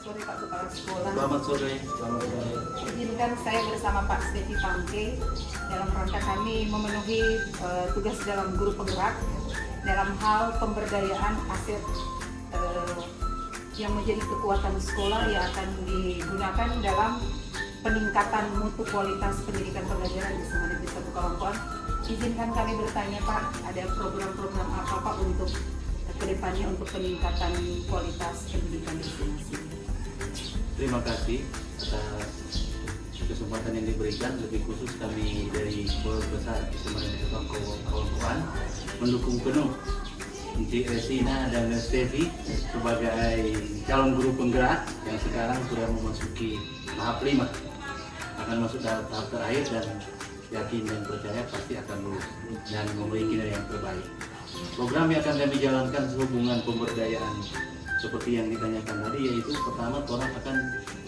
sore Pak Kepala Sekolah. Selamat sore. Selamat sore. Izinkan saya bersama Pak Stevi Pangke dalam rangka kami memenuhi tugas dalam guru penggerak dalam hal pemberdayaan aset yang menjadi kekuatan sekolah yang akan digunakan dalam peningkatan mutu kualitas pendidikan pembelajaran di SMA Negeri 1 Kawangkoan. Izinkan kami bertanya Pak, ada program-program apa Pak untuk kedepannya untuk peningkatan kualitas pendidikan di sini? Terima kasih atas kesempatan yang diberikan. Lebih khusus kami dari Sekolah Besar SMA Negeri 1 Kawangkoan mendukung penuh Encik Resina dan Stevi sebagai calon guru penggerak yang sekarang sudah memasuki tahap 5, akan masuk dalam tahap terakhir dan yakin dan percaya pasti akan lulus dan memberi kinerja yang terbaik. Program yang akan kami jalankan sehubungan pemberdayaan seperti yang ditanyakan tadi, yaitu pertama orang akan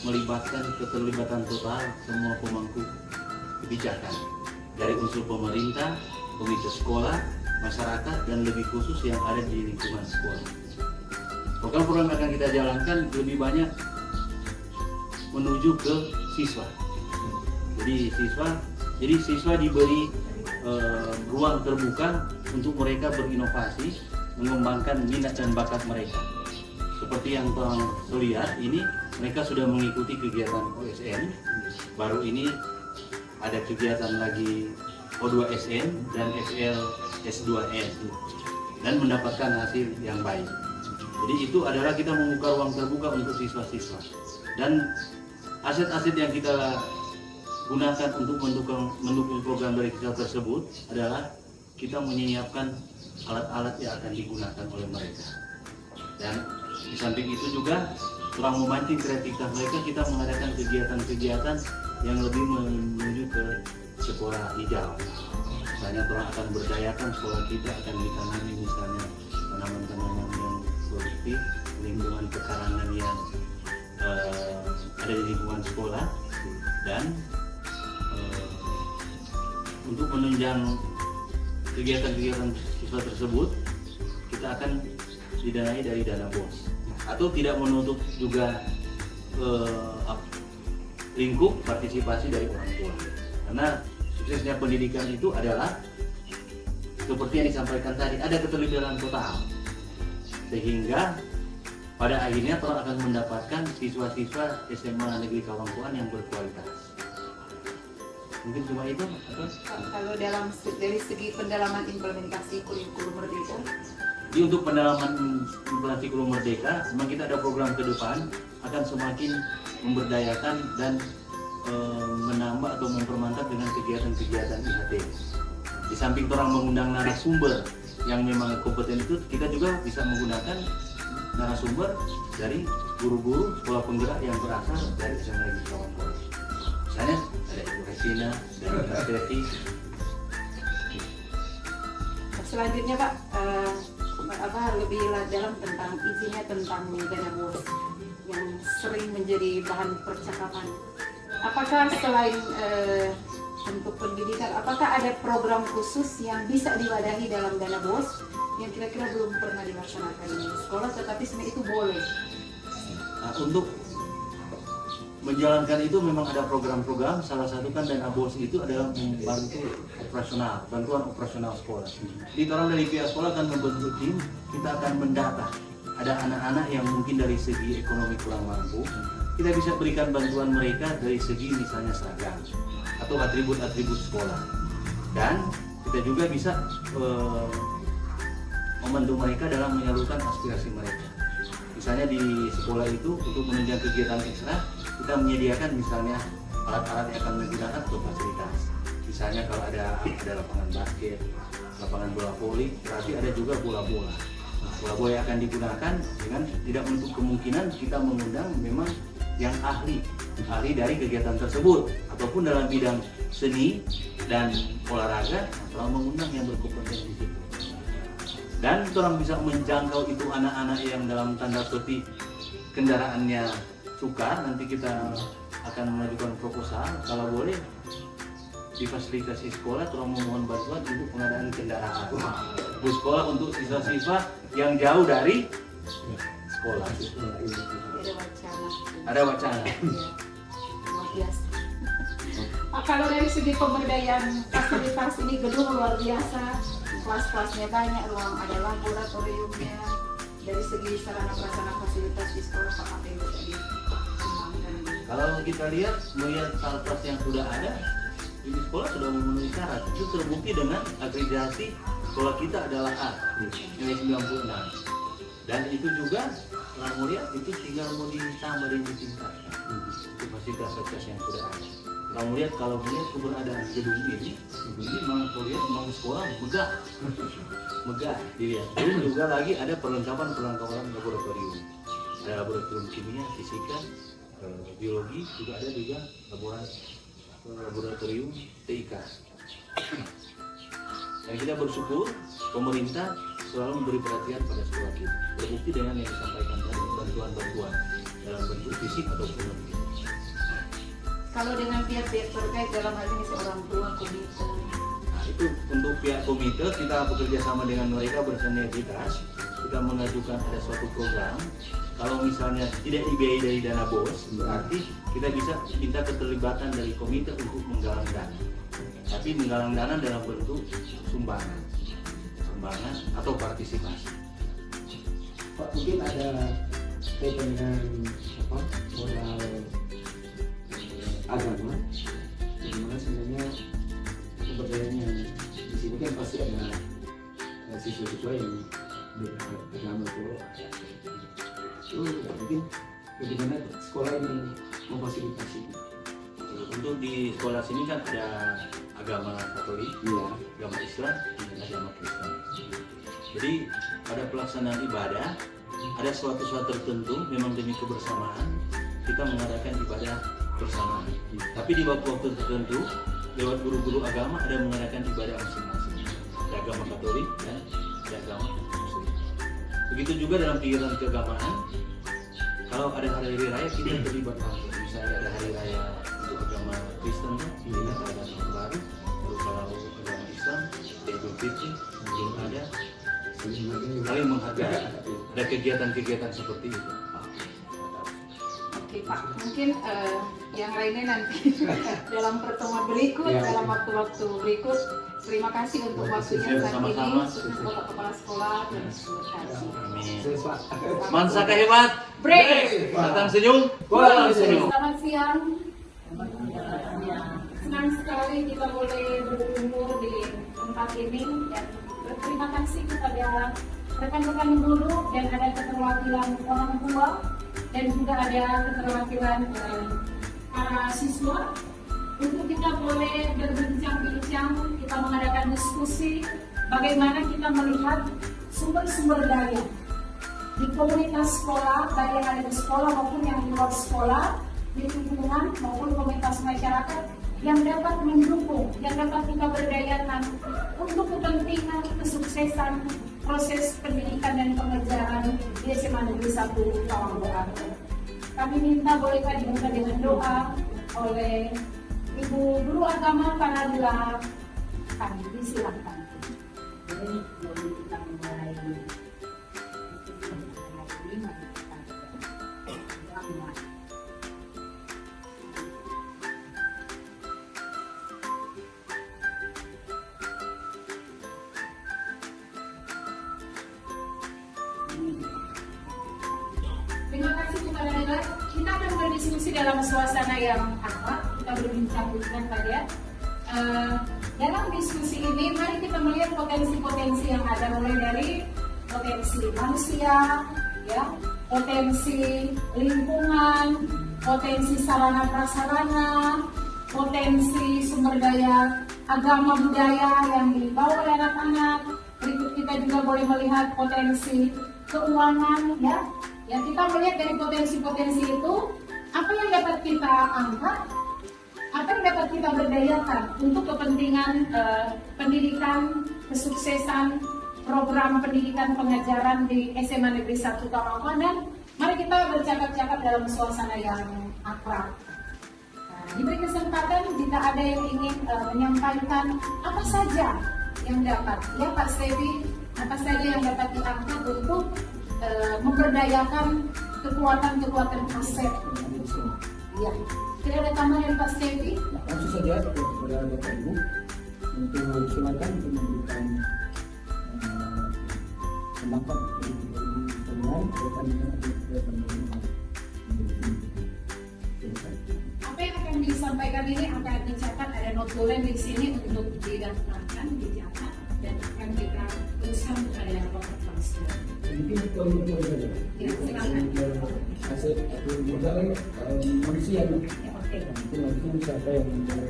melibatkan keterlibatan total semua pemangku kebijakan dari unsur pemerintah, komite sekolah, masyarakat, dan lebih khusus yang ada di lingkungan sekolah. Program-program yang akan kita jalankan lebih banyak menuju ke siswa. Jadi siswa diberi ruang terbuka untuk mereka berinovasi, mengembangkan minat dan bakat mereka. Seperti yang telah lihat ini, mereka sudah mengikuti kegiatan OSN. Baru ini ada kegiatan lagi O2SN dan FL S2N dan mendapatkan hasil yang baik. Jadi itu adalah kita membuka ruang terbuka untuk siswa-siswa. Dan aset-aset yang kita gunakan untuk mendukung program dari kita tersebut adalah kita menyiapkan alat-alat yang akan digunakan oleh mereka. Dan di samping itu juga kurang memancing kreativitas mereka, kita mengadakan kegiatan-kegiatan yang lebih menuju ke sekolah hijau. Misalnya orang akan berdayakan sekolah kita, akan ditanami misalnya tanaman-tanaman yang produktif, lingkungan pekarangan yang ada di lingkungan sekolah, dan untuk menunjang kegiatan-kegiatan siswa tersebut kita akan didanai dari dana BOS, atau tidak menutup juga lingkup partisipasi dari orang tua, karena suksesnya pendidikan itu adalah seperti yang disampaikan tadi, ada keterlibatan total, sehingga pada akhirnya orang akan mendapatkan siswa-siswa SMA Negeri Kawangkoan yang berkualitas. Mungkin cuma itu atau? Kalau dari segi pendalaman implementasi kurikulum merdeka, Jadi untuk pendalaman implementasi kurikulum merdeka, memang kita ada program ke depan akan semakin memberdayakan dan menambah atau mempermantap dengan kegiatan-kegiatan IHT. Di samping orang mengundang narasumber yang memang kompeten itu, kita juga bisa menggunakan narasumber dari guru-guru sekolah penggerak yang berasal dari SMA Negeri Kawangkoan. Misalnya ada Ibu Resina dan Ibu Stevi. Selanjutnya Pak, lebih dalam tentang isinya tentang dana BOS yang sering menjadi bahan percakapan. Apakah selain untuk pendidikan, apakah ada program khusus yang bisa diwadahi dalam dana BOS yang kira-kira belum pernah dilaksanakan di sekolah, tetapi sebenarnya itu boleh? Nah, untuk menjalankan itu memang ada program-program, salah satu kan dana BOS itu adalah membantu operasional, bantuan operasional sekolah. Jadi orang dari pihak sekolah akan membentuk tim, kita akan mendata. Ada anak-anak yang mungkin dari segi ekonomi kurang mampu, kita bisa berikan bantuan mereka dari segi misalnya seragam atau atribut-atribut sekolah. Dan kita juga bisa membantu mereka dalam menyalurkan aspirasi mereka. Misalnya di sekolah itu untuk menunjang kegiatan ekstra, kita menyediakan misalnya alat-alat yang akan digunakan untuk fasilitas. Misalnya kalau ada lapangan basket, lapangan bola voli, berarti ada juga bola-bola. Bola-bola yang akan digunakan dengan tidak menutup kemungkinan kita mengundang memang yang ahli dari kegiatan tersebut, ataupun dalam bidang seni dan olahraga, orang mengundang yang berkompetensi di situ. Dan orang bisa menjangkau itu anak-anak yang dalam tanda petik kendaraannya sukar, nanti kita akan mengajukan proposal kalau boleh difasilitasi sekolah, orang memohon bantuan untuk pengadaan kendaraan bus sekolah untuk siswa-siswa yang jauh dari sekolah. Ada wacana. Ada wacana. Ya, luar biasa. Kalau dari segi pemberdayaan fasilitas ini gedung luar biasa, kelas-kelasnya banyak, ruang ada laboratoriumnya. Dari segi sarana prasarana fasilitas di sekolah Pak apa yang bisa dikembangkan? Kalau kita lihat melihat fasilitas yang sudah ada di sekolah sudah memenuhi syarat. Itu terbukti dengan akreditasi sekolah kita adalah A nilai 96. Dan itu juga kalau mau lihat itu tinggal mau ditambah dan ditingkatkan. Itu fasilitas yang sudah ada. Kalau melihat keberadaan gedung ini memang terlihat memang sekolah megah dilihat. Belum juga lagi ada perlengkapan laboratorium. Ada laboratorium kimia, fisika, biologi, juga ada juga laboratorium TIK. Dan kita bersyukur pemerintah selalu memberi perhatian pada sekolah kita. Terbukti dengan yang disampaikan tadi, bantuan-bantuan dalam bentuk fisik ataupun non fisik. Kalau dengan pihak-pihak terkait dalam hal ini seorang tua, komite. Nah, itu untuk pihak komite kita bekerja sama dengan mereka bersinergitas. Kita mengajukan ada suatu program. Kalau misalnya tidak dibiayai dari dana BOS, berarti kita bisa minta keterlibatan dari komite untuk menggalang dana. Tapi menggalang dana dalam bentuk sumbangan atau partisipasi. Pak, mungkin ada kaitan dengan modal agama, bagaimana sebenarnya pemberdayaan yang di sini kan pasti ada siswa-siswa yang beragama itu mungkin bagaimana sekolah ini memfasilitasi. Untuk di sekolah sini kan ada agama Katolik, Iya. agama Islam, dan agama Kristen. Jadi pada pelaksanaan ibadah ada suatu tertentu memang demi kebersamaan kita mengadakan ibadah bersamaan. Tapi di waktu tertentu lewat guru-guru agama ada mengadakan ibadah masing-masing. Ada agama Katolik dan ada agama Muslim. Begitu juga dalam kegiatan keagamaan. Kalau ada hari raya kita terlibat langsung. Misalnya ada hari raya untuk agama Kristen, kita ada tahun baru. Lalu kalau agama Islam, Idul Fitri, belum ada saling menghargai. Ada kegiatan-kegiatan seperti itu. Oke Pak, mungkin yang lainnya nanti dalam pertemuan berikut, Ya. dalam waktu-waktu berikut. Terima kasih untuk waktunya saat ini, Sama-sama. khususnya Bapak Kepala Sekolah. Terima kasih. Amin. Pak. Mansaka hebat. Break. Datang senyum. Pulang senyum. Selamat siang. Senang sekali kita boleh berkumpul di tempat ini dan berterima kasih kepada rekan-rekan guru dan ada keterwakilan orang tua dan juga ada keterwakilan para siswa untuk kita boleh berbincang-bincang, kita mengadakan diskusi bagaimana kita melihat sumber-sumber daya di komunitas sekolah, baik yang ada di sekolah maupun yang di luar sekolah, di lingkungan maupun komunitas masyarakat yang dapat mendukung, yang dapat kita berdayakan untuk kepentingan kesuksesan proses pendidikan dan pengajaran di SMA Negeri 1 Tawanggoran. Kami minta bolehkah dibuka dengan doa oleh Ibu Guru Agama Panadula. Kami disilakan. Boleh kita mulai. Terima kasih kepada Nela. Kita akan berdiskusi dalam suasana yang akrab. Kita berbincang-bincang pada dalam diskusi ini. Mari kita melihat potensi-potensi yang ada, mulai dari potensi manusia, ya, potensi lingkungan, potensi sarana prasarana, potensi sumber daya agama budaya yang dibawa oleh anak-anak. Berikut kita juga boleh melihat potensi keuangan, ya. Yang kita melihat dari potensi-potensi itu, apa yang dapat kita angkat, apa yang dapat kita berdayakan untuk kepentingan pendidikan, kesuksesan program pendidikan pengajaran di SMA Negeri 1 Tawanggoran. Mari kita bercakap-cakap dalam suasana yang akrab. Nah, diberi kesempatan jika ada yang ingin menyampaikan apa saja yang dapat, ya Pak Stevi, apa saja yang dapat diangkat untuk memberdayakan kekuatan aset. Ya. Tidak ada tambahan Pak Stevi? Langsung saja kepada Bapak Ibu untuk silakan untuk memberikan pendapat dari teman apa yang akan disampaikan ini akan dicatat, ada notulen di sini untuk didaftarkan, dicatat, dan akan kita tuliskan kepada Bapak Pastor. Mungkin kalau saja. Ya, silakan. Aset atau modal manusia. Ya, oke. Itu langsung siapa yang mungkin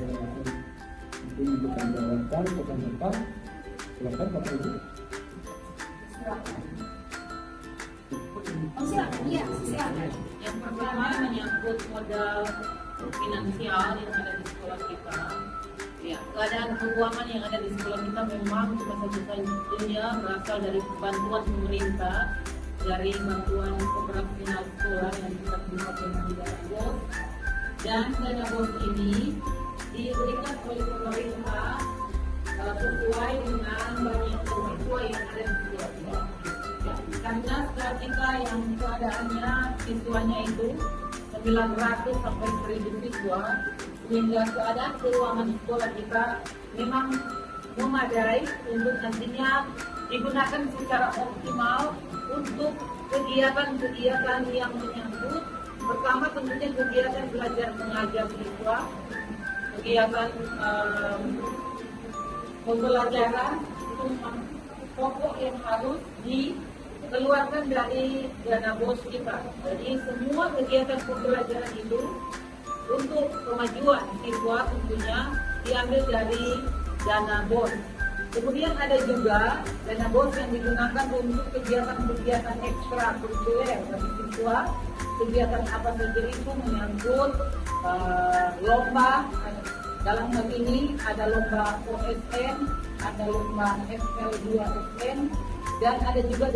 memberikan jawaban kepada Bapak. Silakan Bapak Ibu. Silakan. Oh, silakan. Iya, silakan. Yang pertama menyangkut modal finansial yang ada di sekolah kita. Ya, keadaan keuangan yang ada di sekolah kita memang satu-satunya berasal dari bantuan pemerintah, dari bantuan operasional sekolah yang kita terima dari dana BOS. Dan dana BOS ini diberikan oleh pemerintah sesuai dengan banyaknya siswa yang ada di sekolah kita. Ya, karena sekolah kita yang keadaannya siswanya itu 900 sampai 1000 siswa, sehingga keadaan keuangan sekolah kita memang memadai untuk nantinya digunakan secara optimal untuk kegiatan-kegiatan yang menyangkut, pertama tentunya kegiatan belajar mengajar siswa, kegiatan pembelajaran itu memang pokok yang harus dikeluarkan dari dana BOS kita. Jadi semua kegiatan pembelajaran itu untuk kemajuan siswa tentunya diambil dari dana BOS. Kemudian ada juga dana BOS yang digunakan untuk kegiatan-kegiatan ekstrakurikuler bagi siswa. Kegiatan apa saja itu menyangkut lomba. Dalam hal ini ada lomba OSN, ada lomba FL2SN, dan ada juga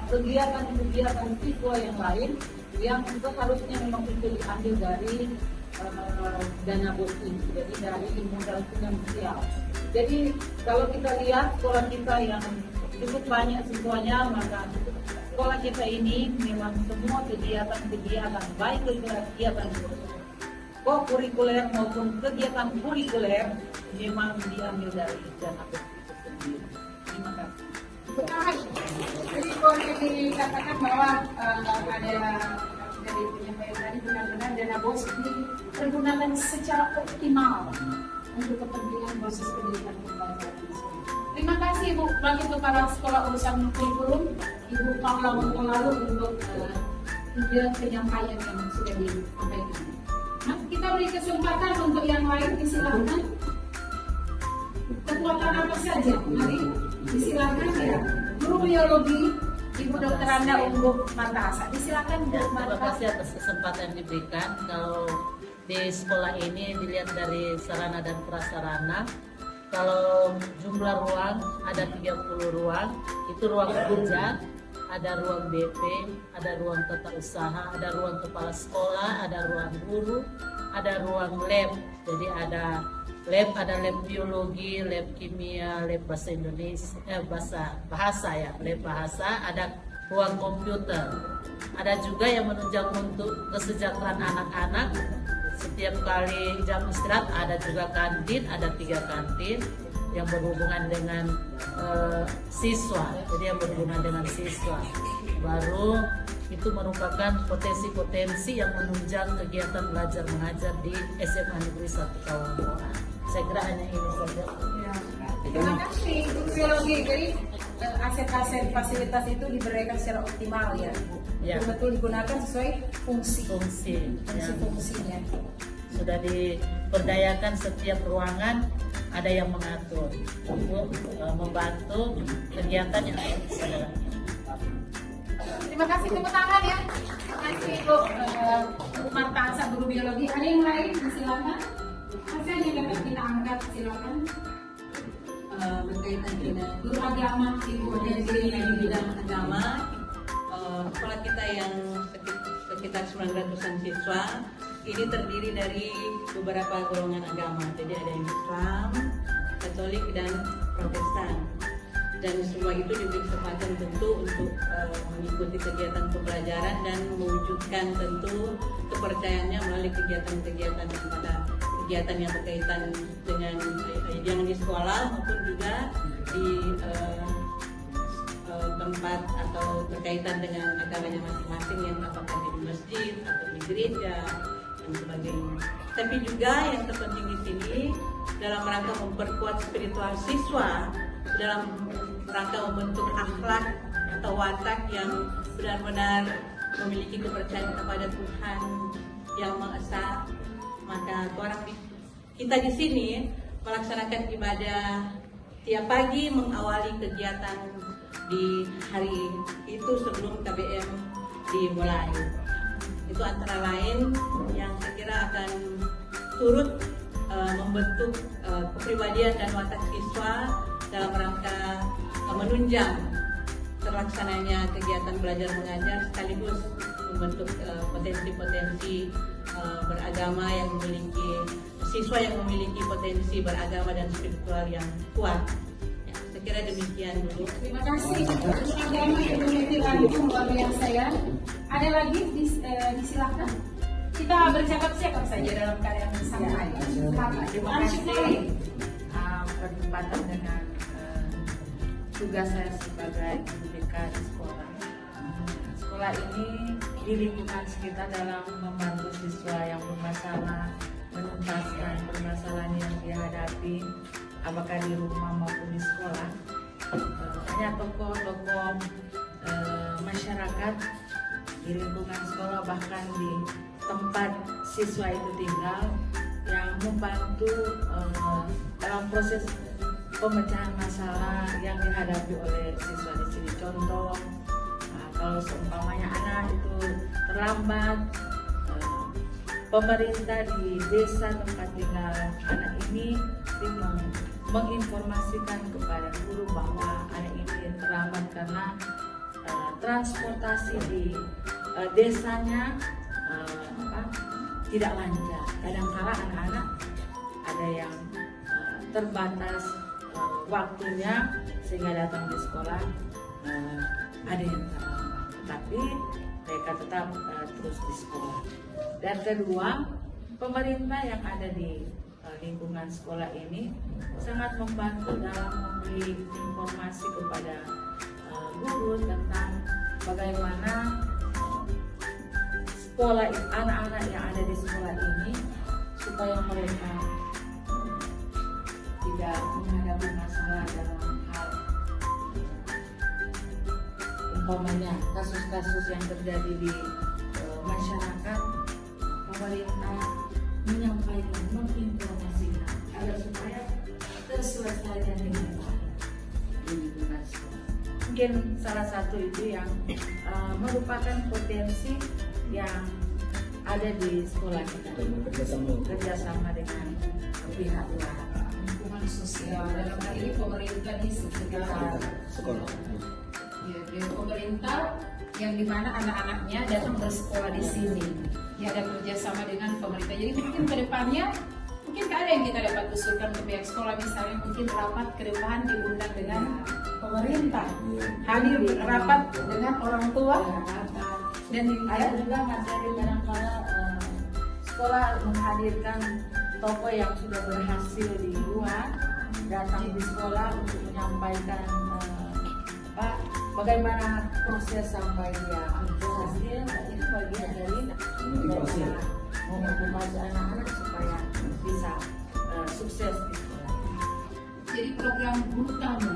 kegiatan-kegiatan siswa yang lain yang seharusnya memang itu diambil dari dana BOS ini, jadi dari modal finansial. Jadi kalau kita lihat sekolah kita yang cukup banyak siswanya, maka sekolah kita ini memang semua kegiatan-kegiatan, baik kegiatan kurikuler maupun kegiatan kurikuler memang diambil dari dana BOS itu sendiri. Terima kasih. Jadi boleh dikatakan bahwa ada dari penyampaian tadi benar-benar dana BOS dipergunakan secara optimal untuk kepentingan proses pendidikan pembelajaran. Terima kasih Ibu bagi kepala sekolah urusan kurikulum Ibu Paula Mengkolalu untuk penyampaian yang sudah disampaikan. Nah, kita beri kesempatan untuk yang lain, disilakan. Kekuatan apa saja? Mari disilakan ya. Guru biologi Ibu Dr. Anda Ungguh Martasa. Disilakan Bu Terima Martasa. kasih atas kesempatan yang diberikan. Kalau di sekolah ini dilihat dari sarana dan prasarana, kalau jumlah ruang ada 30 ruang, itu ruang kerja, ada ruang BP, ada ruang tata usaha, ada ruang kepala sekolah, ada ruang guru, ada ruang lab. Jadi ada lab biologi, lab kimia, lab bahasa Indonesia, bahasa ya, lab bahasa, ada ruang komputer. Ada juga yang menunjang untuk kesejahteraan anak-anak. Setiap kali jam istirahat ada juga kantin, ada 3 kantin yang berhubungan dengan siswa. Jadi yang berhubungan dengan siswa. Baru itu merupakan potensi-potensi yang menunjang kegiatan belajar mengajar di SMA Negeri 1 Kawangoa. Saya kira hanya ini saja. Ya. Terima kasih Bu biologi. Jadi aset-aset fasilitas itu diberikan secara optimal ya. Ya. Betul digunakan sesuai fungsinya. Sudah diberdayakan setiap ruangan, ada yang mengatur untuk membantu kegiatan yang ada di sana. Terima kasih, tepuk tangan ya. Terima kasih Bu Martasa, guru biologi. Ada yang lain? Silakan. Apa yang dapat kita angkat? Silakan. Berkaitan dengan Guru agama, Ibu potensi di bidang agama, sekolah kita yang sekitar 900-an siswa ini terdiri dari beberapa golongan agama. Jadi ada yang Islam, Katolik, dan Protestan. dan semua itu diberi kesempatan tentu untuk mengikuti kegiatan pembelajaran dan mewujudkan tentu kepercayaannya melalui kegiatan-kegiatan pada kegiatan yang berkaitan dengan yang di sekolah maupun juga di tempat atau berkaitan dengan agamanya masing-masing, yang apakah di masjid atau di gereja dan sebagainya. Tapi juga yang terpenting di sini dalam rangka memperkuat spiritual siswa, dalam rangka membentuk akhlak atau watak yang benar-benar memiliki kepercayaan kepada Tuhan yang Maha Esa. Maka kita di sini melaksanakan ibadah tiap pagi, mengawali kegiatan di hari itu sebelum KBM dimulai. Itu antara lain yang saya kira akan turut membentuk kepribadian dan watak siswa dalam rangka menunjang terlaksananya kegiatan belajar mengajar, sekaligus membentuk potensi-potensi beragama yang memiliki siswa yang memiliki potensi beragama dan spiritual yang kuat. Ya, saya kira demikian dulu. Terima kasih. Agama Indonesia Lampung luar biasa ya. Ada lagi disilakan. Kita bercakap-cakap saja dalam keadaan santai. Terima kasih berkembang dengan tugas saya sebagai MDK di sekolah. Sekolah ini di lingkungan sekitar dalam membantu siswa yang bermasalah, menuntaskan permasalahan yang dihadapi, apakah di rumah maupun di sekolah. Hanya tokoh-tokoh masyarakat di lingkungan sekolah, bahkan di tempat siswa itu tinggal, yang membantu dalam proses pemecahan masalah yang dihadapi oleh siswa di sini. Contoh, kalau seumpamanya anak itu terlambat, pemerintah di desa tempat tinggal anak ini menginformasikan kepada guru bahwa anak ini terlambat karena transportasi di desanya tidak lancar. Kadang-kala anak-anak ada yang terbatas waktunya sehingga datang di sekolah, ada yang terlambat, tetapi mereka tetap terus di sekolah. Dan kedua, pemerintah yang ada di lingkungan sekolah ini sangat membantu dalam memberi informasi kepada guru tentang bagaimana sekolah anak-anak yang ada di sekolah ini supaya mereka tidak menghadapi masalah dalam hal umpamanya kasus-kasus yang terjadi di masyarakat. Pemerintah menyampaikan, menginformasikan agar supaya terselesaikan dengan baik di lingkungan sekolah. Mungkin salah satu itu yang merupakan potensi yang ada di sekolah kita, kerjasama dengan pihak luar, Lingkungan sosial dalam hal ini pemerintah di sekitar sekolah. Ya, dari pemerintah yang dimana anak-anaknya datang bersekolah di sini. Ya, ada kerjasama dengan pemerintah. Jadi mungkin ke depannya mungkin ada yang kita dapat usulkan ke pihak sekolah, misalnya mungkin rapat ke depan diundang dengan pemerintah, hadir rapat dengan orang tua, dan ada juga materi kadang-kala sekolah menghadirkan tokoh yang sudah berhasil di luar datang di sekolah untuk menyampaikan bagaimana proses sampai dia berhasil. Itu bagian dari bagaimana memotivasi anak-anak supaya bisa sukses di sekolah. jadi program guru tamu,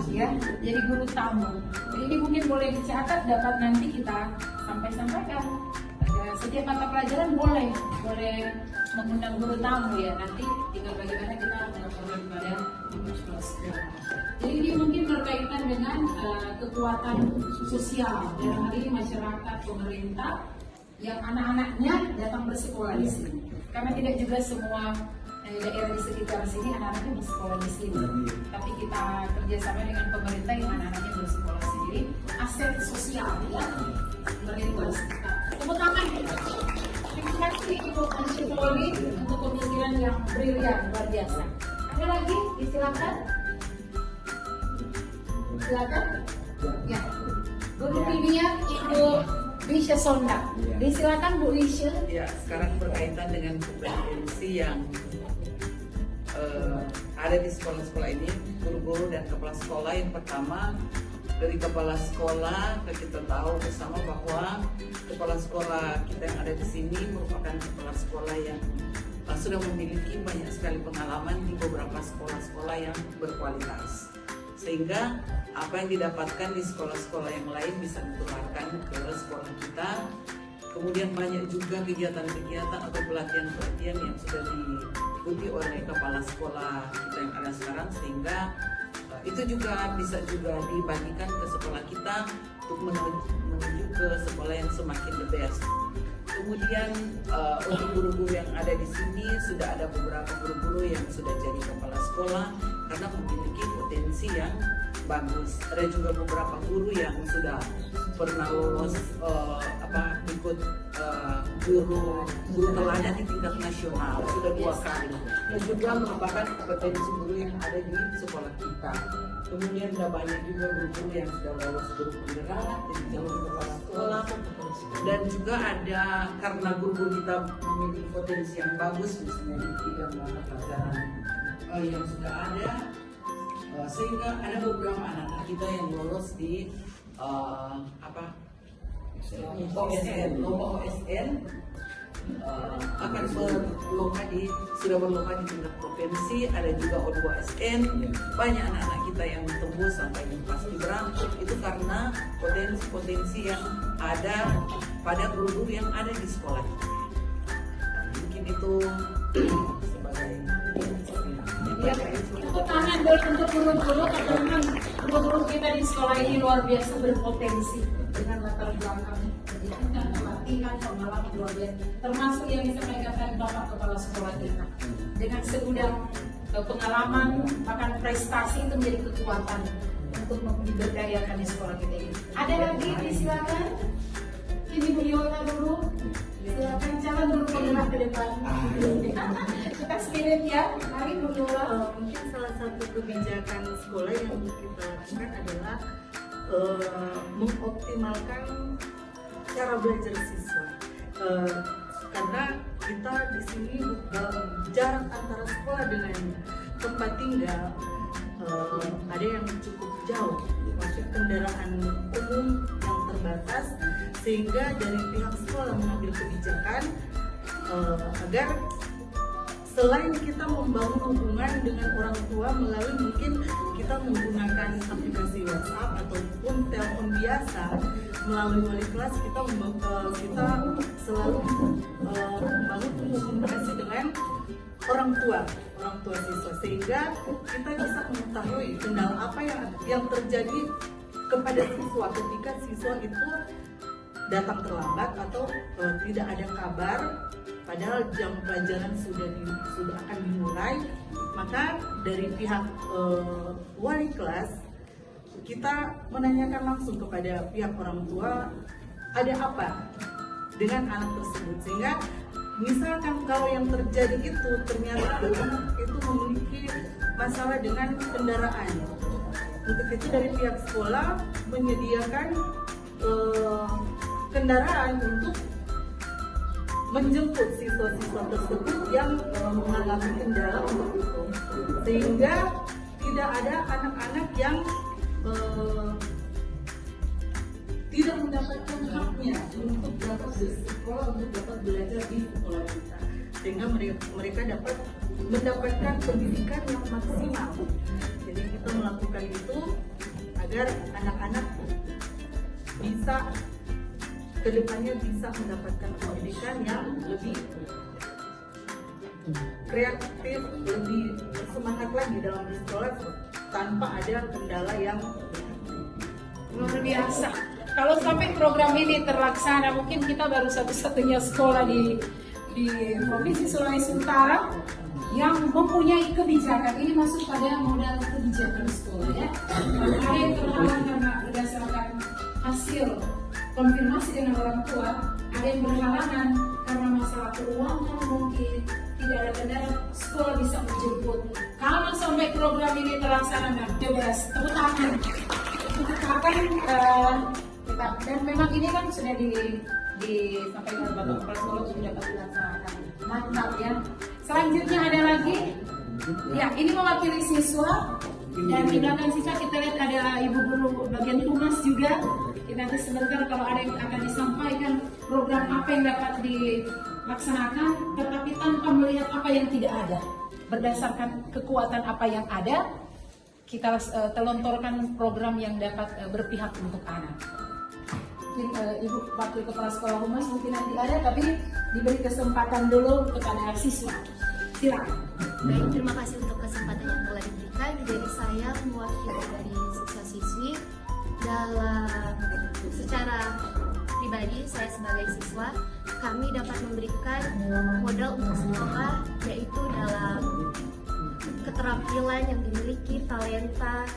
ya, jadi guru tamu. Jadi ini mungkin boleh dicatat, dapat nanti kita sampaikan. Setiap mata pelajaran boleh mengundang guru tamu ya. Nanti tinggal bagaimana kita melakukan pada sekolah. Jadi ini mungkin berkaitan dengan kekuatan sosial dalam hal ini masyarakat, pemerintah yang anak-anaknya datang bersekolah di sini. Karena tidak juga semua daerah di sekitar sini anak-anaknya bersekolah di sini. Tapi kita kerjasama dengan pemerintah yang anak-anaknya bersekolah sendiri. Aset sosial ya, pemerintah sekitar. Tepuk tangan. Terima kasih Ibu Ansyitoli untuk pemikiran yang brilian, luar biasa. Ada lagi? Disilakan. Silakan. Ya. Guru kimia Ibu Lisha Sonda. Disilakan Bu Lisha. Ya, sekarang berkaitan dengan kompetensi yang ada di sekolah-sekolah ini, guru-guru dan kepala sekolah. Yang pertama, dari kepala sekolah kita tahu bersama bahwa kepala sekolah kita yang ada di sini merupakan kepala sekolah yang sudah memiliki banyak sekali pengalaman di beberapa sekolah-sekolah yang berkualitas, sehingga apa yang didapatkan di sekolah-sekolah yang lain bisa ditularkan ke sekolah kita. Kemudian banyak juga kegiatan-kegiatan atau pelatihan-pelatihan yang sudah diikuti oleh kepala sekolah kita yang ada sekarang, sehingga itu juga bisa juga dibagikan ke sekolah kita untuk menuju ke sekolah yang semakin the best. Kemudian untuk guru-guru yang ada di sini sudah ada beberapa guru-guru yang sudah jadi kepala sekolah karena memiliki potensi yang bagus. Ada juga beberapa guru yang sudah pernah lolos ikut guru teladan di tingkat nasional sudah 2 kali. Dan juga merupakan kompetensi guru yang ada di sekolah kita. Kemudian ada banyak juga guru-guru yang sudah lolos guru penggerak jadi jalur kepala sekolah. Dan juga ada karena guru-guru kita memiliki potensi yang bagus misalnya di bidang mata pelajaran yang sudah ada, sehingga ada beberapa anak-anak kita yang lolos di OSN, lomba OSN akan sudah berlomba di tingkat provinsi. Ada juga O2SN. Banyak anak-anak kita yang tembus sampai di paskibra itu karena potensi-potensi yang ada pada guru-guru yang ada di sekolah kita. Mungkin itu sebagai Tepuk tangan dulu untuk guru-guru karena memang guru-guru kita di sekolah ini luar biasa berpotensi dengan latar belakang pendidikan, pelatihan, pengalaman luar biasa. Termasuk yang disampaikan Bapak Kepala Sekolah kita dengan segudang pengalaman bahkan prestasi itu menjadi kekuatan untuk diberdayakan di sekolah kita ini. Ada lagi silakan. Ini Bu Yola dulu. Silakan calon guru penggerak ke depan. Kita spirit ya. Mari Bu Yola. Mungkin salah satu kebijakan sekolah yang kita lakukan adalah mengoptimalkan cara belajar siswa. Karena kita di sini jarak antara sekolah dengan tempat tinggal ada yang cukup jauh, maksudnya kendaraan umum yang terbatas, sehingga dari pihak sekolah mengambil kebijakan agar selain kita membangun hubungan dengan orang tua melalui mungkin kita menggunakan aplikasi WhatsApp ataupun telepon biasa, melalui wali kelas kita selalu membangun komunikasi dengan orang tua siswa, sehingga kita bisa mengetahui kendala apa yang terjadi kepada siswa ketika siswa itu datang terlambat atau tidak ada kabar padahal jam pelajaran sudah akan dimulai. Maka dari pihak wali kelas kita menanyakan langsung kepada pihak orang tua ada apa dengan anak tersebut, sehingga misalkan kalau yang terjadi itu ternyata anak itu memiliki masalah dengan kendaraan, untuk itu dari pihak sekolah menyediakan kendaraan untuk menjemput siswa-siswa tersebut yang mengalami kendala untuk itu, sehingga tidak ada anak-anak yang tidak mendapatkan haknya untuk dapat bersekolah, untuk dapat belajar di sekolah kita, sehingga mereka dapat mendapatkan pendidikan yang maksimal. Jadi kita melakukan itu agar anak-anak bisa kedepannya bisa mendapatkan pendidikan yang lebih kreatif, lebih semangat lagi dalam bersekolah tanpa ada kendala yang Luar biasa. Kalau sampai program ini terlaksana, mungkin kita baru satu-satunya sekolah di Provinsi Sulawesi Utara yang mempunyai kebijakan. Ini masuk pada modal kebijakan sekolah ya. Ada yang terhalang karena berdasarkan hasil konfirmasi dengan orang tua, ada yang berhalangan karena masalah keuangan, mungkin tidak ada kendaraan, sekolah bisa menjemput. Kalau sampai program ini terlaksana, the best, tepuk tangan. untuk tahapan kita, dan memang ini kan sudah disampaikan Bapak Kepala Sekolah sudah dapat dilaksanakan. Mantap ya. Selanjutnya ada lagi, ya ini mewakili siswa, dan di belakang siswa kita lihat ada ibu guru bagian humas juga. Nanti sebentar kalau ada yang akan disampaikan program apa yang dapat dilaksanakan, tetapi tanpa melihat apa yang tidak ada, berdasarkan kekuatan apa yang ada, kita telontorkan program yang dapat berpihak untuk anak. Mungkin Ibu Wakil Kepala Sekolah Humas mungkin nanti ada, tapi diberi kesempatan dulu kepada siswa. Silakan. Baik, terima kasih untuk kesempatan yang telah diberikan. Jadi saya mewakili dari siswa-siswi. Dalam secara pribadi, saya sebagai siswa, kami dapat memberikan modal untuk sekolah, yaitu dalam keterampilan yang dimiliki, talenta,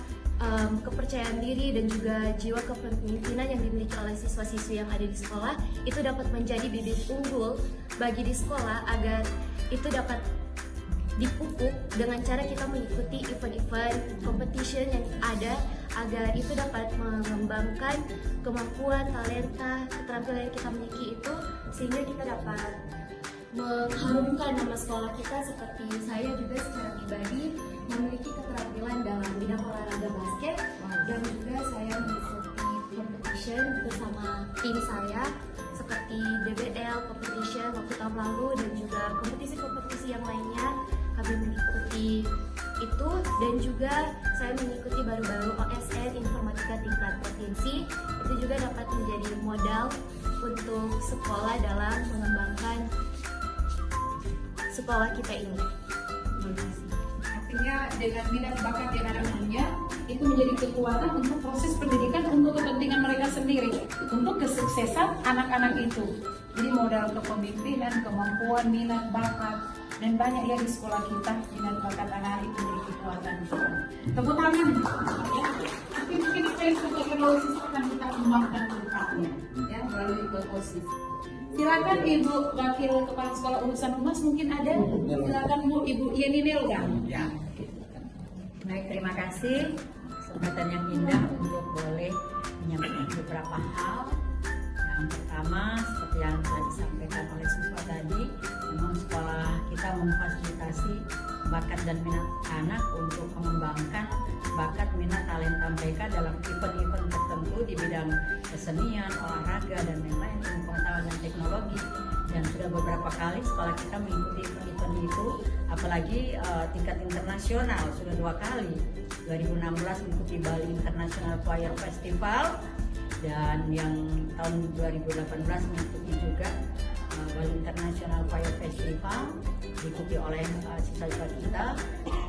kepercayaan diri, dan juga jiwa kepemimpinan yang dimiliki oleh siswa-siswi yang ada di sekolah. Itu dapat menjadi bibit unggul bagi di sekolah agar itu dapat dipupuk dengan cara kita mengikuti event-event competition yang ada, agar itu dapat mengembangkan kemampuan, talenta, keterampilan yang kita miliki itu, sehingga kita dapat mengharumkan nama sekolah kita. Seperti saya juga secara pribadi memiliki keterampilan dalam bidang olahraga basket, dan juga saya mengikuti competition bersama tim saya seperti DBL competition waktu tahun lalu, dan juga kompetisi-kompetisi yang lainnya kami mengikuti itu. Dan juga saya mengikuti baru-baru OSN Informatika tingkat provinsi. Itu juga dapat menjadi modal untuk sekolah dalam mengembangkan sekolah kita ini. Terima kasih. Artinya dengan minat bakat yang anak punya, itu menjadi kekuatan untuk proses pendidikan untuk kepentingan mereka sendiri, untuk kesuksesan anak-anak itu. Jadi modal kepemimpinan, kemampuan, minat bakat, dan banyak ya di sekolah kita minat bakat anak itu menjadi kekuatan. Tepuk tangan. Tapi mungkin kita sebagai analisis akan kita kembangkan ke depannya, ya, melalui berkosis. Silakan Ibu Wakil Kepala Sekolah Urusan Humas, mungkin ada. Silakan Ibu Yeni Nelga. Ya. Baik, terima kasih kesempatan yang indah untuk boleh menyampaikan beberapa hal. Yang pertama, seperti yang telah disampaikan oleh siswa tadi, memang sekolah kita memfasilitasi bakat dan minat anak untuk mengembangkan bakat, minat, talenta mereka dalam event-event tertentu di bidang kesenian, olahraga, dan lain-lain, ilmu pengetahuan dan teknologi. Dan sudah beberapa kali sekolah kita mengikuti event-event itu, apalagi tingkat internasional sudah 2 kali. 2016 mengikuti Bali International Choir Festival, dan yang tahun 2018 mengikuti juga Bali International Choir Festival, diikuti oleh siswa-siswa kita.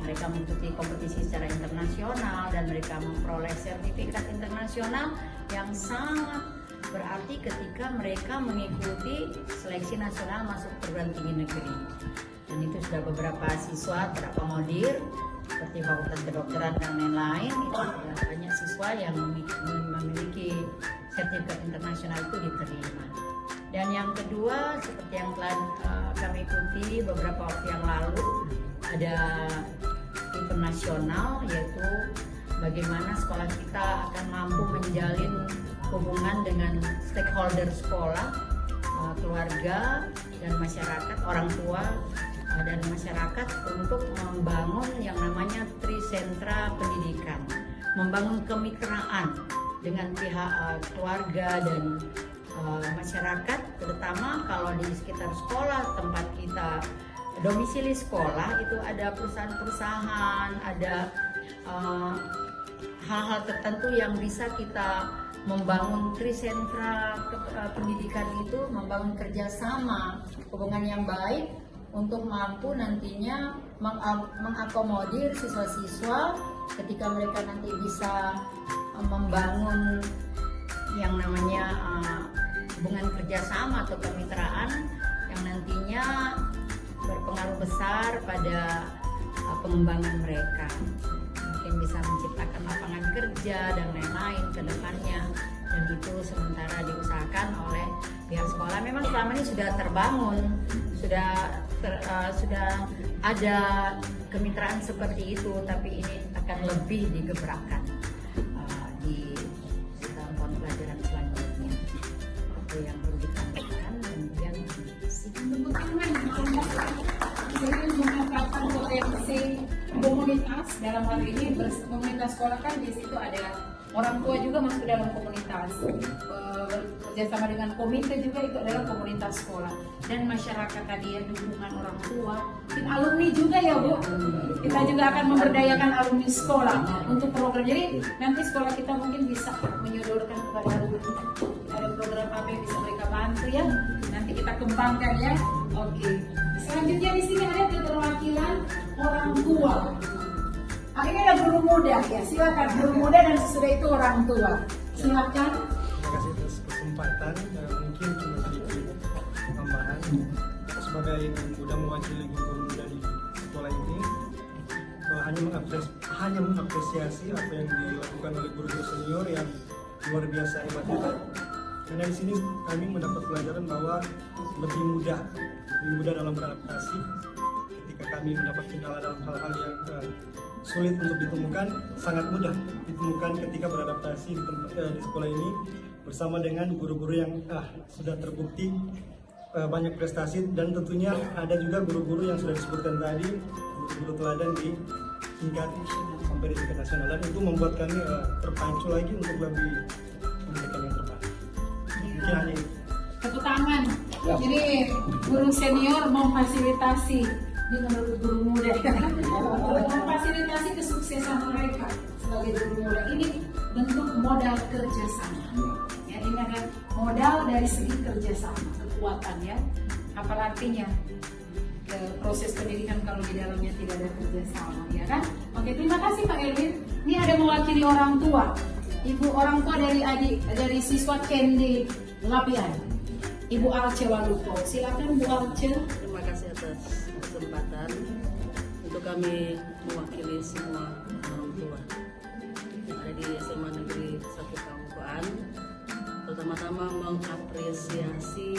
Mereka mengikuti kompetisi secara internasional dan mereka memperoleh sertifikat internasional yang sangat berarti ketika mereka mengikuti seleksi nasional masuk perguruan tinggi negeri. Dan itu sudah beberapa siswa terakomodir seperti Fakultas Kedokteran dan lain-lain. Itu sudah banyak siswa yang memiliki sertifikat internasional itu diterima. Dan yang kedua, seperti yang telah kami ikuti beberapa waktu yang lalu, ada event nasional, yaitu bagaimana sekolah kita akan mampu menjalin hubungan dengan stakeholder sekolah, keluarga dan masyarakat, orang tua dan masyarakat, untuk membangun yang namanya Trisentra Pendidikan, membangun kemitraan dengan pihak keluarga dan masyarakat, terutama kalau di sekitar sekolah tempat kita domisili sekolah itu ada perusahaan-perusahaan, ada hal-hal tertentu yang bisa kita membangun Trisentra Pendidikan itu, membangun kerjasama, hubungan yang baik untuk mampu nantinya mengakomodir siswa-siswa ketika mereka nanti bisa membangun yang namanya hubungan kerjasama atau kemitraan yang nantinya berpengaruh besar pada pengembangan mereka. Mungkin bisa menciptakan lapangan kerja dan lain-lain ke depannya, dan itu sementara diusahakan oleh pihak sekolah. Memang selama ini sudah terbangun, sudah ada kemitraan seperti itu, tapi ini akan lebih digebrakan di berfungsi komunitas dalam hal ini komunitas sekolah kan di situ ada orang tua juga masuk dalam komunitas, bekerjasama dengan komite juga itu adalah komunitas sekolah dan masyarakat tadi ya dukungan orang tua, dan alumni juga ya Bu. Kita juga akan memberdayakan alumni sekolah untuk program. Jadi nanti sekolah kita mungkin bisa menyodorkan kepada alumni ada program apa yang bisa mereka bantu ya. Nanti kita kembangkan ya. Oke. Selanjutnya di sini ada keterwakilan orang tua. Ini ada guru muda ya, silakan guru muda dan sesudah itu orang tua. Silakan. Terima kasih atas kesempatan. Mungkin cuma sedikit tambahan sebagai guru muda mewakili guru muda di sekolah ini, hanya mengapresiasi apa yang dilakukan oleh guru-guru senior yang luar biasa hebatnya. Karena di sini kami mendapat pelajaran bahwa lebih mudah dalam beradaptasi. Ketika kami mendapat kendala dalam hal-hal yang sulit untuk ditemukan, sangat mudah ditemukan ketika beradaptasi di sekolah ini bersama dengan guru-guru yang sudah terbukti banyak prestasi, dan tentunya ada juga guru-guru yang sudah disebutkan tadi, guru-guru teladan di tingkat sampai di tingkat nasional, dan itu membuat kami terpacu lagi untuk lebih memberikan yang terbaik. Mungkin hanya itu. Tepuk tangan. Jadi guru senior memfasilitasi menurut guru muda, memfasilitasi kesuksesan mereka sebagai guru muda. Ini bentuk modal kerjasama. Ya, ini adalah modal dari segi kerjasama, kekuatan ya. Apa artinya? Proses pendidikan kalau di dalamnya tidak ada kerjasama, ya kan? Oke, terima kasih Pak Elwin. Ini ada mewakili orang tua, ibu orang tua dari siswa Kendi Lapian, Ibu Alce Walupo. Silakan Bu Alce. Terima kasih atas kesempatan untuk kami mewakili semua orang tua yang ada di SMA Negeri 1 Pambukaan. Pertama-tama mengapresiasi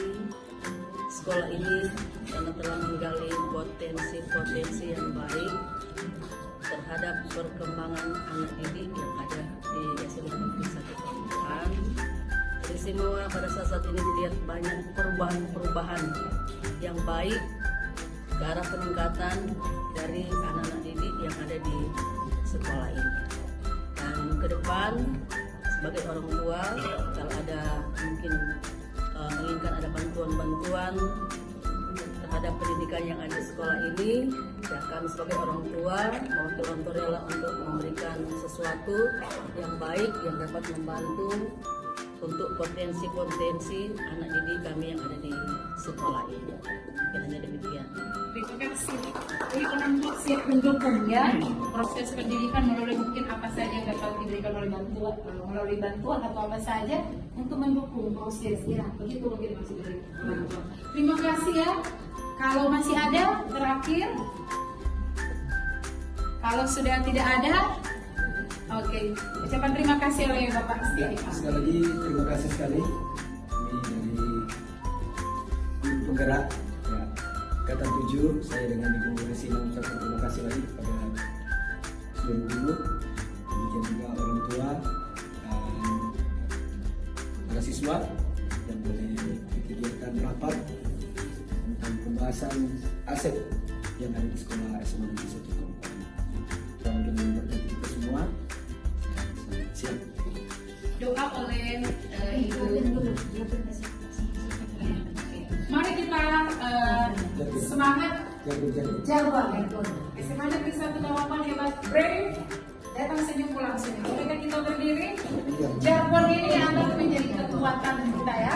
sekolah ini karena telah menggali potensi-potensi yang baik terhadap perkembangan anak didik yang ada di SMA Negeri 1 Pambukaan. Dari semua pada saat ini dilihat banyak perubahan-perubahan yang baik ke arah peningkatan dari anak-anak didik yang ada di sekolah ini. Dan ke depan sebagai orang tua, kalau ada mungkin menginginkan ada bantuan-bantuan terhadap pendidikan yang ada di sekolah ini, ya kami sebagai orang tua mewakili orang tua rela untuk memberikan sesuatu yang baik yang dapat membantu untuk potensi-potensi anak didik kami yang ada di sekolah ini. Hanya demikian. Terima kasih. Jadi orang tua siap mendukung ya proses pendidikan melalui mungkin apa saja yang dapat diberikan oleh melalui bantuan atau apa saja untuk mendukung proses ya. Begitu mungkin masih dari orang tua. Terima kasih ya. Kalau masih ada terakhir, kalau sudah tidak ada, oke. Ucapan terima kasih oleh Bapak Ya, sekali lagi terima kasih sekali kami dari penggerak ya, Angkatan 7, saya dengan Ibu Resina mengucapkan terima kasih lagi kepada seluruh guru, demikian juga orang tua dan para siswa yang boleh kegiatan rapat tentang pembahasan aset yang ada di sekolah SMA Negeri 1 Pambukaan. Dan dengan berkat kita semua, siap. doa oleh Ibu. Mari kita semangat jagoan. SMA Negeri 1 Pambukaan hebat, brave, datang senyum pulang senyum. Ketika kita berdiri, jagoan ini akan menjadi kekuatan kita ya.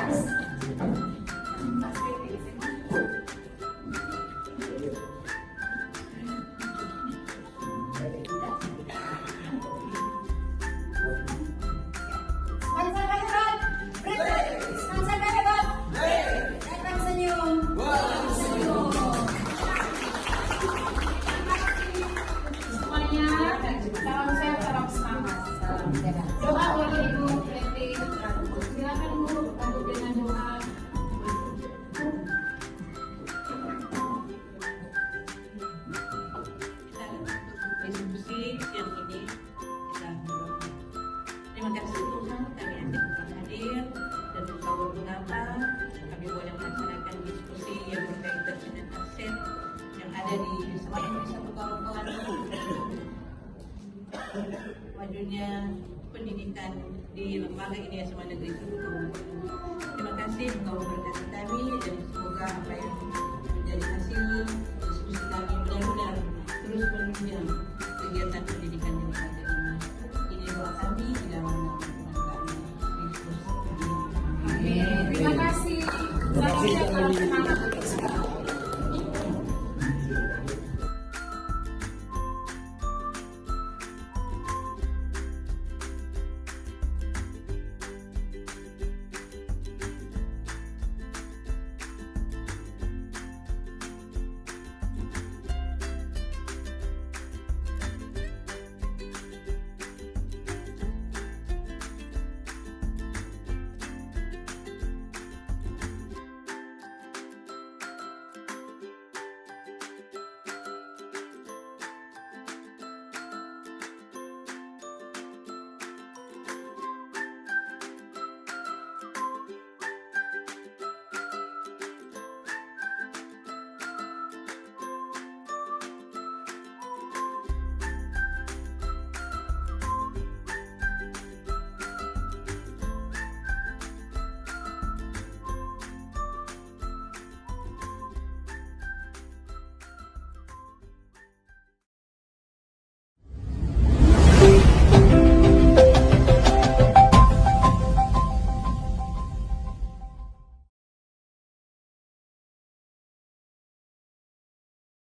Salam sehat, salam semangat, salam sehat. Doa oleh Ibu Leti. Silakan Bu, bantu dengan doa. majunya pendidikan di lembaga ini SMA Negeri 7 Kabupaten. Terima kasih engkau berkati kami dan semoga apa yang